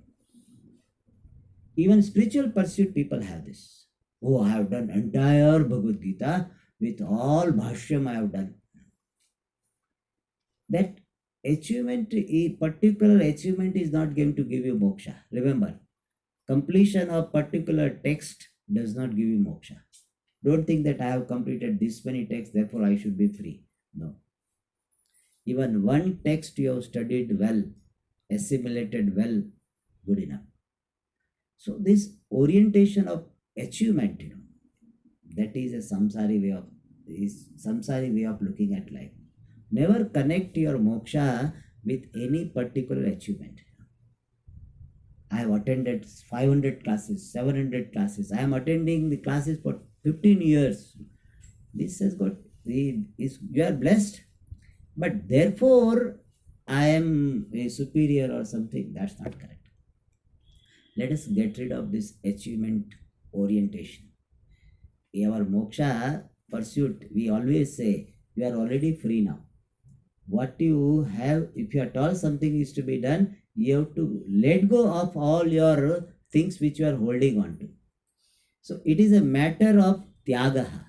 Even spiritual pursuit people have this. Oh, I have done entire Bhagavad Gita with all Bhashyam I have done. That achievement, a particular achievement is not going to give you moksha. Remember, completion of particular text does not give you moksha. Don't think that I have completed this many texts, therefore I should be free. No. Even one text you have studied well, assimilated well, good enough. So this orientation of achievement, that is a samsari way of looking at life. Never connect your moksha with any particular achievement. I have attended 500 classes, 700 classes. I am attending the classes for 15 years. This has got, you are blessed. But therefore, I am a superior or something. That's not correct. Let us get rid of this achievement orientation. Our moksha pursuit, we always say, you are already free now. What you have, if you are told something is to be done, you have to let go of all your things which you are holding on to. So it is a matter of tyagaha.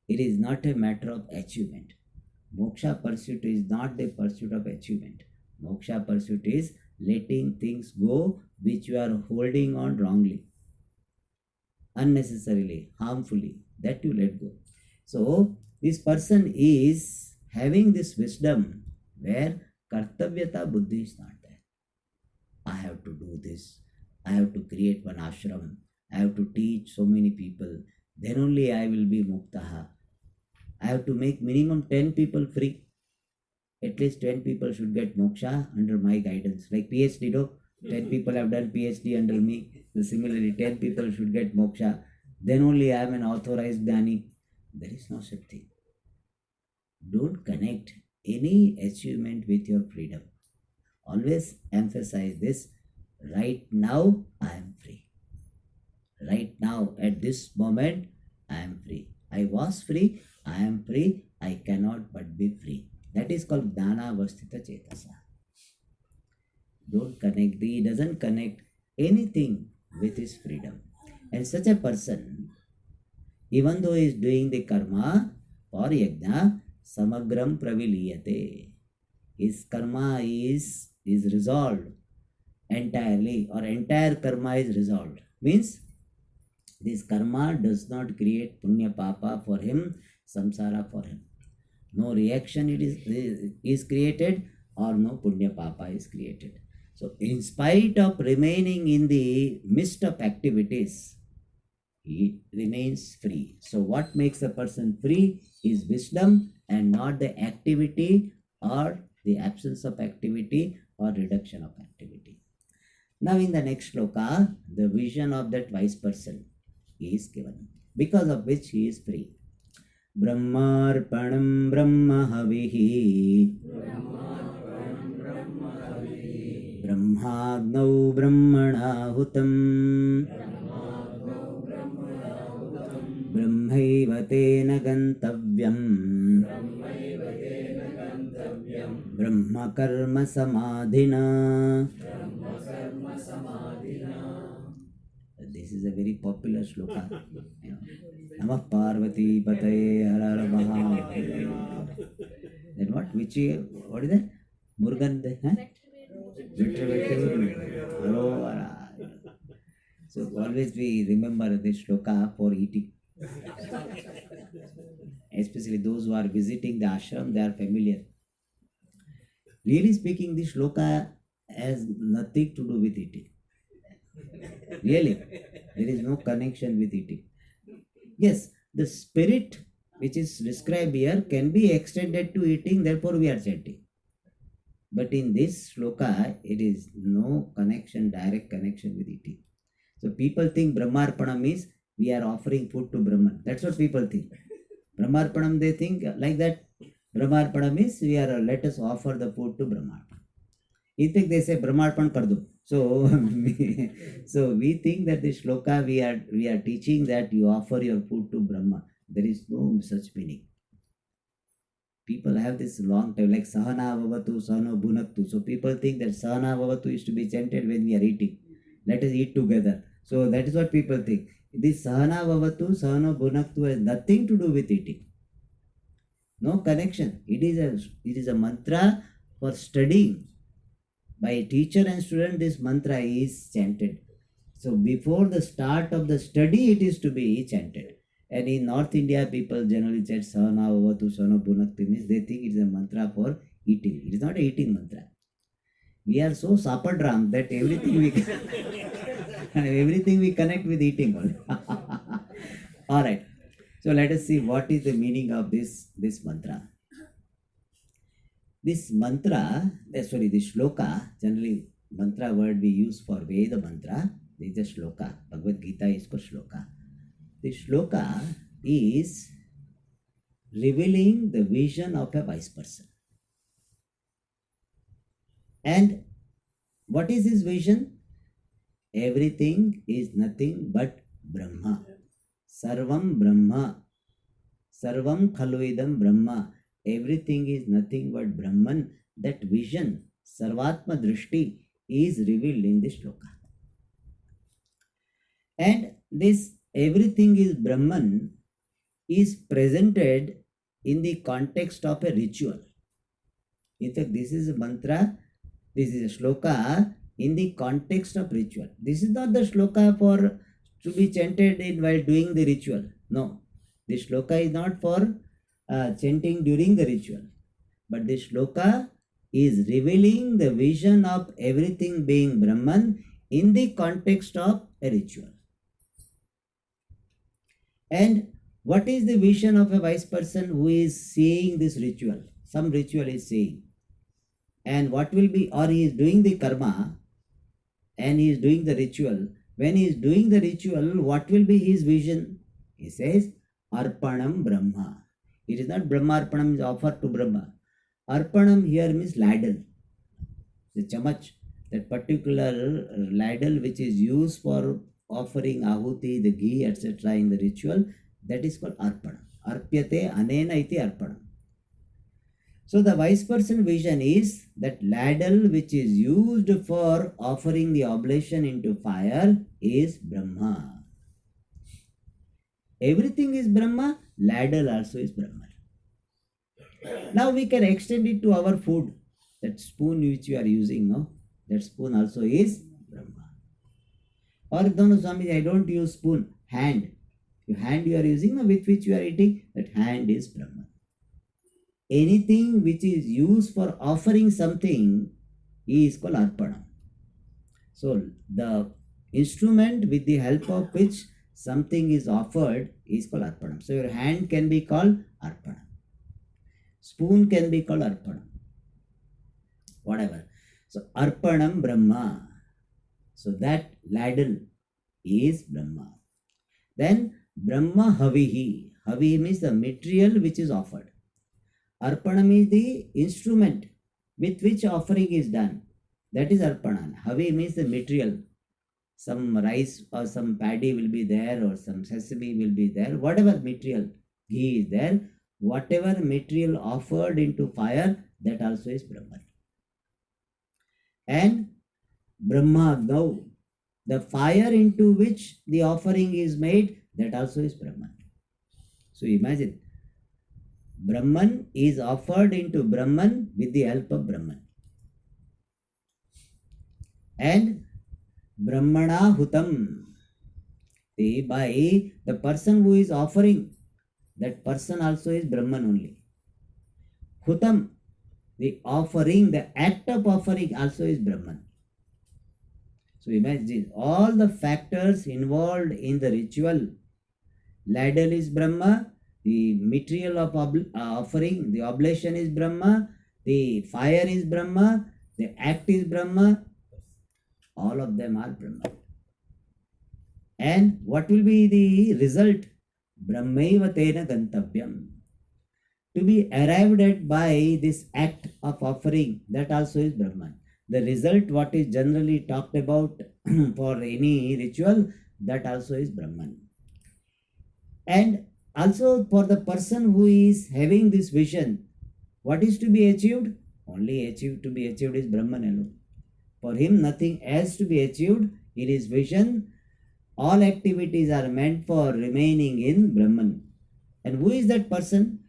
It is not a matter of achievement. Moksha pursuit is not the pursuit of achievement. Moksha pursuit is letting things go which you are holding on wrongly, unnecessarily, harmfully. That you let go. So this person is having this wisdom where kartavyata buddhi is not there. I have to do this. I have to create one ashram. I have to teach so many people. Then only I will be muktaha. I have to make minimum 10 people free. At least 10 people should get moksha under my guidance. Like PhD, 10 people have done PhD under me. So similarly, 10 people should get moksha. Then only I am an authorized Dani. There is no such thing. Don't connect any achievement with your freedom. Always emphasize this. Right now, I am free. Right now, at this moment, I am free. I was free. I am free. I cannot but be free. That is called Dana Vastita Chetasa. Don't connect. He doesn't connect anything with his freedom. And such a person, even though he is doing the karma for yajna, samagram praviliyate. His karma is resolved entirely, or entire karma is resolved. Means this karma does not create punya papa for him, samsara for him. No reaction is created, or no punya papa is created. So in spite of remaining in the midst of activities, he remains free. So what makes a person free is wisdom, and not the activity or the absence of activity or reduction of activity. Now in the next shloka, the vision of that wise person is given, because of which he is free. Brahmarpanam Brahmahavihi Brahmagnau Brahmanahutam Brahmaiva tena gantavyam Brahma karma samadhina. This is a very popular shloka. Namah Parvati Pataye Har Har Mahadev. Then what? What is that? Murugan? So always we remember this shloka for eating. Especially those who are visiting the ashram, they are familiar. Really speaking, this shloka has nothing to do with eating. Really, there is no connection with eating. Yes, the spirit which is described here can be extended to eating, therefore we are chanting. But in this shloka, it is no connection, direct connection with eating. So people think Brahmarpanam means we are offering food to Brahman. That's what people think. Brahmarpanam, they think like that. Brahmarpanam means let us offer the food to Brahmarpan. In fact, they say Brahmarpan kardo. So we think that this shloka we are teaching that you offer your food to Brahma. There is no such meaning. People have this long time, like Sahana Vavatu, Sahana Bhunaktu. So people think that Sahana Vavatu is to be chanted when we are eating. Let us eat together. So that is what people think. This Sahana Vavatu, Sahana Bhunaktu has nothing to do with eating. No connection. It is a mantra for studying. By teacher and student, this mantra is chanted. So before the start of the study, it is to be chanted. And in North India, people generally chant Sahana Vavatu, Sahana Bhunaktu, means they think it is a mantra for eating. It is not a eating mantra. We are so sapadram that everything we connect with eating. All right. So let us see what is the meaning of this mantra. This mantra, this shloka, generally mantra word we use for Veda mantra, this is a shloka. Bhagavad Gita is called shloka. The shloka is revealing the vision of a wise person. And what is his vision? Everything is nothing but Brahma. Sarvam Brahma. Sarvam Khaluidam Brahma. Everything is nothing but Brahman. That vision, Sarvatma Drishti, is revealed in this shloka. And this everything is Brahman is presented in the context of a ritual. In fact, this is a mantra, this is a shloka in the context of ritual. This is not the shloka for to be chanted in while doing the ritual. No, this shloka is not for chanting during the ritual. But this shloka is revealing the vision of everything being Brahman in the context of a ritual. And what is the vision of a wise person who is seeing this ritual? Some ritual is seeing. And what will be, or he is doing the karma and he is doing the ritual. When he is doing the ritual, what will be his vision? He says, Arpanam Brahma. It is not Brahma Arpanam is offered to Brahma. Arpanam here means ladle. The chamach, that particular ladle which is used for offering ahuti, the ghee, etc. in the ritual, that is called arpanam. Arpyate anena iti arpanam. So the wise person vision is that ladle which is used for offering the oblation into fire is Brahma. Everything is Brahma, ladle also is Brahma. Now we can extend it to our food. That spoon which you are using, no? That spoon also is Brahma. Or no, Swami, I don't use spoon, hand. Your hand you are using, with which you are eating, that hand is Brahman. Anything which is used for offering something is called Arpanam. So the instrument with the help of which something is offered is called Arpanam. So your hand can be called Arpanam. Spoon can be called Arpanam. Whatever. So Arpanam Brahma. So that ladle is Brahma. Then Brahma Havihi. Havihi means the material which is offered. Arpanam is the instrument with which offering is done. That is Arpanan. Havi means the material. Some rice or some paddy will be there, or some sesame will be there. Whatever material, ghee is there. Whatever material offered into fire, that also is Brahman. And Brahmagnav, the fire into which the offering is made, that also is Brahman. So imagine, Brahman is offered into Brahman with the help of Brahman. And Brahmana Hutam, by the person who is offering, that person also is Brahman only. Hutam, the offering, the act of offering also is Brahman. So imagine all the factors involved in the ritual. Ladle is Brahma, the material of offering, the oblation is Brahma, the fire is Brahma, the act is Brahma. All of them are Brahma. And what will be the result? Brahmaiva tena gantavyam. To be arrived at by this act of offering, that also is Brahman. The result, what is generally talked about for any ritual, that also is Brahman. And also for the person who is having this vision, What is to be achieved? Only achieved to be achieved is Brahman alone. For him, nothing else to be achieved. In his vision, all activities are meant for remaining in Brahman. And who is that person?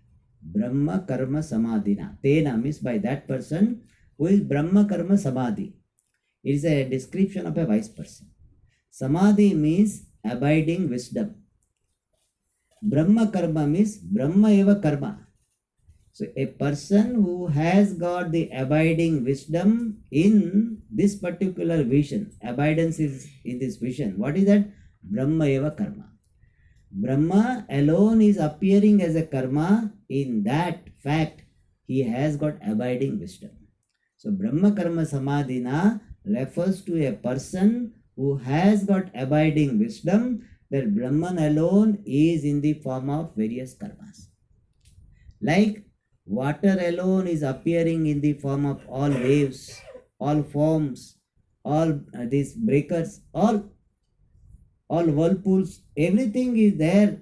Brahma Karma Samadhina. Tena means by that person who is Brahma Karma Samadhi. It is a description of a wise person. Samadhi means abiding wisdom. Brahma Karma means Brahma Eva Karma. So a person who has got the abiding wisdom in this particular vision, abidance is in this vision. What is that? Brahma Eva Karma. Brahma alone is appearing as a karma. In that fact, he has got abiding wisdom. So Brahma Karma Samadhina refers to a person who has got abiding wisdom, that Brahman alone is in the form of various karmas. Like water alone is appearing in the form of all waves, all forms, all these breakers, all whirlpools, everything is there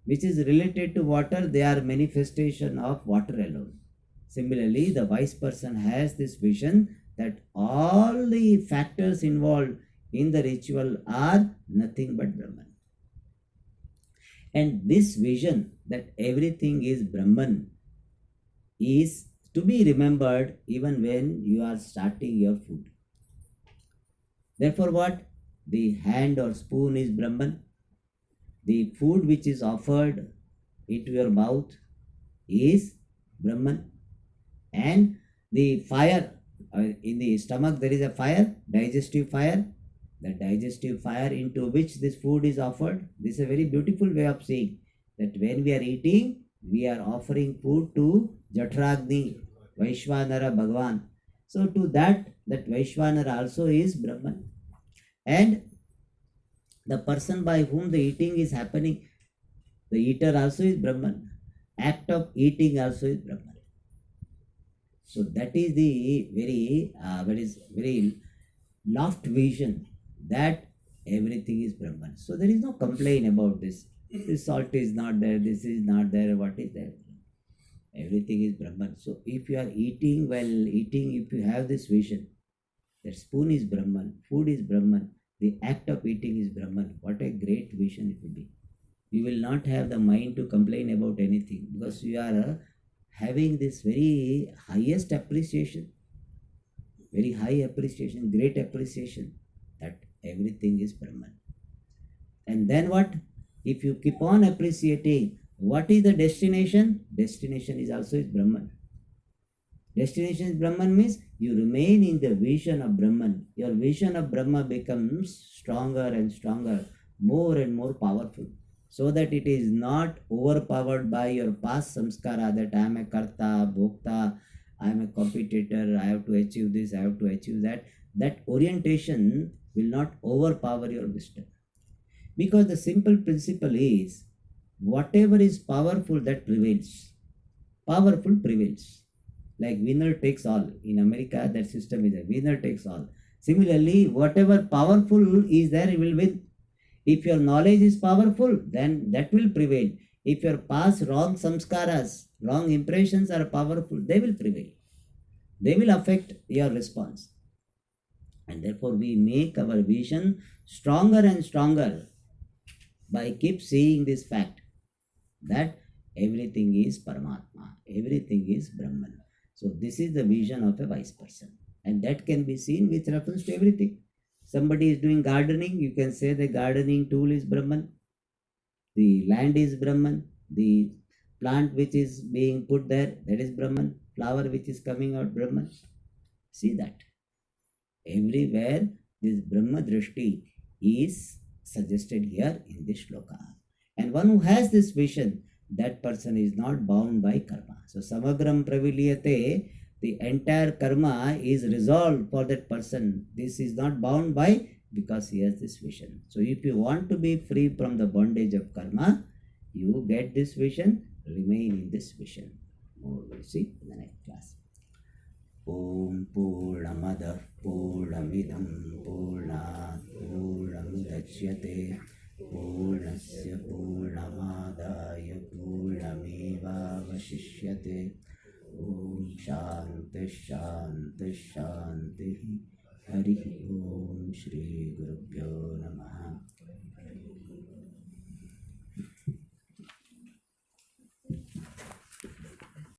which is related to water. They are manifestation of water alone. Similarly, the wise person has this vision that all the factors involved in the ritual are nothing but Brahman. And this vision that everything is Brahman is to be remembered even when you are starting your food. Therefore, what? The hand or spoon is Brahman. The food which is offered into your mouth is Brahman. And the fire in the stomach, there is a fire, digestive fire. The digestive fire into which this food is offered. This is a very beautiful way of saying that when we are eating, we are offering food to Jatragni, Vaishwanara Bhagavan. So to that Vaishwanara also is Brahman. And the person by whom the eating is happening, the eater also is Brahman. Act of eating also is Brahman. So that is the very loft vision that everything is Brahman. So there is no complaint about this. This salt is not there, this is not there, what is there? Everything is Brahman. So if you are eating, while eating, if you have this vision, that spoon is Brahman, food is Brahman, the act of eating is Brahman, what a great vision it will be. You will not have the mind to complain about anything because you are having this very highest appreciation, very high appreciation, great appreciation that everything is Brahman. And then what? If you keep on appreciating, what is the destination? Destination is also is Brahman. Destination is Brahman means you remain in the vision of Brahman. Your vision of Brahma becomes stronger and stronger, more and more powerful, so that it is not overpowered by your past samskara that I am a karta, bhokta, I am a competitor, I have to achieve this, I have to achieve that. That orientation will not overpower your wisdom. Because the simple principle is, whatever is powerful, that prevails. Powerful prevails. Like winner takes all. In America, that system is a winner takes all. Similarly, whatever powerful is there, it will win. If your knowledge is powerful, then that will prevail. If your past wrong samskaras, wrong impressions are powerful, they will prevail. They will affect your response. And therefore, we make our vision stronger and stronger by keep seeing this fact that everything is Paramatma, everything is Brahman. So this is the vision of a wise person. And that can be seen with reference to everything. Somebody is doing gardening, you can say the gardening tool is Brahman, the land is Brahman, the plant which is being put there, that is Brahman, flower which is coming out, Brahman. See that. Everywhere this Brahma Drishti is suggested here in this shloka. And one who has this vision, that person is not bound by karma. So samagram praviliyate, the entire karma is resolved for that person. This is not bound by, because he has this vision. So if you want to be free from the bondage of karma, you get this vision, remain in this vision. More we'll see in the next class. Om Purnamada Purnamidam Purnat Purnamudachyate Purnasya Purnamadaya Purnameva Vashishyate शांति शांति शांति. हरि ओम. श्री गुरुभ्यो नमः.